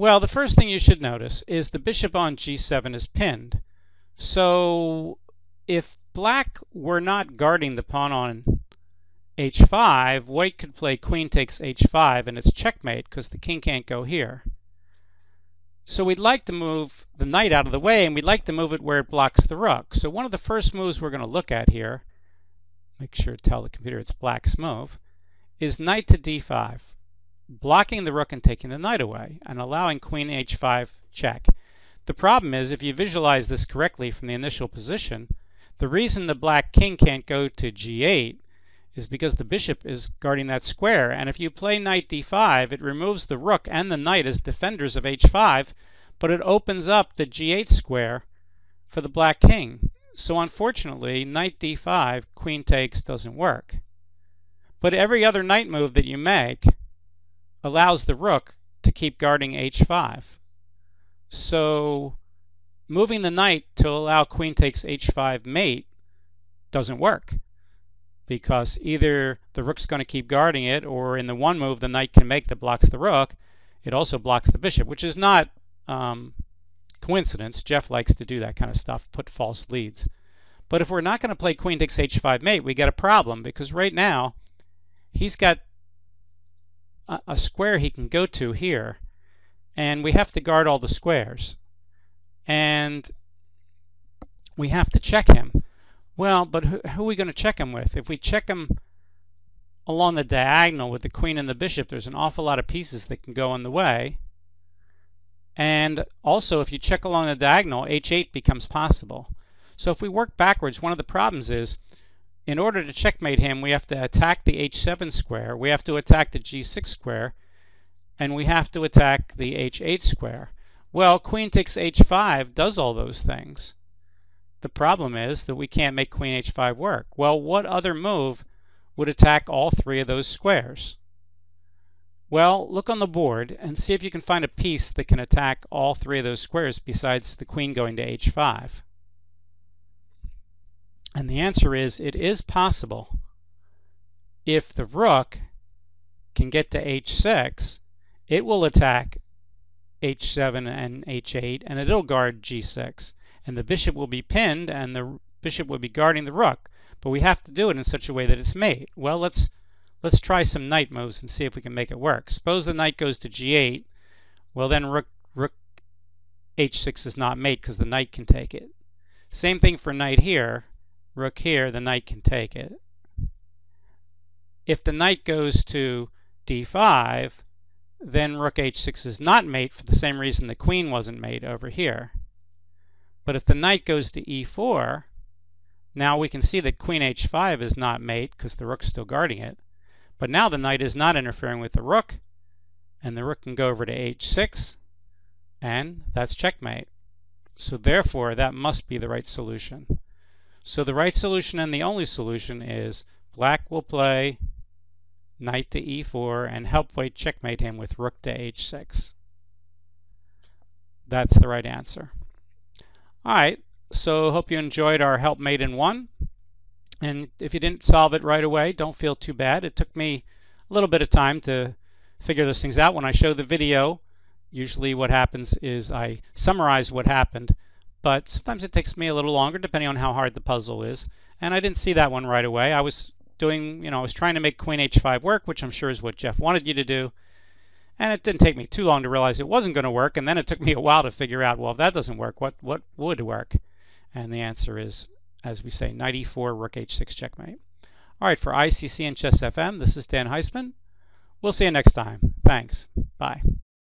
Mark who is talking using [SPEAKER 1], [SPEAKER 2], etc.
[SPEAKER 1] Well, the first thing you should notice is the bishop on g7 is pinned. So if black were not guarding the pawn on h5, white could play queen takes h5 and it's checkmate because the king can't go here. So we'd like to move the knight out of the way, and we'd like to move it where it blocks the rook. So one of the first moves we're going to look at here, make sure to tell the computer it's black's move, is knight to d5, blocking the rook and taking the knight away and allowing queen h5 check. The problem is, if you visualize this correctly from the initial position, the reason the black king can't go to g8 is because the bishop is guarding that square, and if you play knight d5, it removes the rook and the knight as defenders of h5, but it opens up the g8 square for the black king. So unfortunately, knight d5, queen takes doesn't work. But every other knight move that you make allows the rook to keep guarding h5. So moving the knight to allow queen takes h5 mate doesn't work, because either the rook's going to keep guarding it, or in the one move the knight can make that blocks the rook, it also blocks the bishop, which is not coincidence. Jeff likes to do that kind of stuff, put false leads. But if we're not going to play queen takes h5 mate, we get a problem, because right now he's got a square he can go to here, and we have to guard all the squares, and we have to check him. Well, but who are we going to check him with? If we check him along the diagonal with the queen and the bishop, there's an awful lot of pieces that can go in the way. And also, if you check along the diagonal, h8 becomes possible. So if we work backwards, one of the problems is, in order to checkmate him, we have to attack the h7 square, we have to attack the g6 square, and we have to attack the h8 square. Well, queen takes h5 does all those things. The problem is that we can't make queen h5 work. Well, what other move would attack all three of those squares? Well, look on the board and see if you can find a piece that can attack all three of those squares besides the queen going to h5. And the answer is, it is possible. If the rook can get to h6, it will attack h7 and h8, and it'll guard g6. And the bishop will be pinned, and the bishop will be guarding the rook. But we have to do it in such a way that it's mate. Well, let's try some knight moves and see if we can make it work. Suppose the knight goes to g8. Well, then rook h6 is not mate because the knight can take it. Same thing for knight here. Rook here, the knight can take it. If the knight goes to d5, then rook h6 is not mate for the same reason the queen wasn't mate over here. But if the knight goes to e4, now we can see that queen h5 is not mate because the rook's still guarding it. But now the knight is not interfering with the rook, and the rook can go over to h6, and that's checkmate. So therefore, that must be the right solution. So the right solution and the only solution is black will play knight to e4 and help white checkmate him with rook to h6. That's the right answer. Alright, so hope you enjoyed our help mate in 1. And if you didn't solve it right away, don't feel too bad. It took me a little bit of time to figure those things out. When I show the video, usually what happens is I summarize what happened, but sometimes it takes me a little longer depending on how hard the puzzle is. And I didn't see that one right away. I was doing, I was trying to make queen h5 work, which I'm sure is what Jeff wanted you to do. And it didn't take me too long to realize it wasn't going to work, and then it took me a while to figure out, well, if that doesn't work, what would work? And the answer is, as we say, knight e4, rook h6 checkmate. All right, for ICC and Chess FM, this is Dan Heisman. We'll see you next time. Thanks. Bye.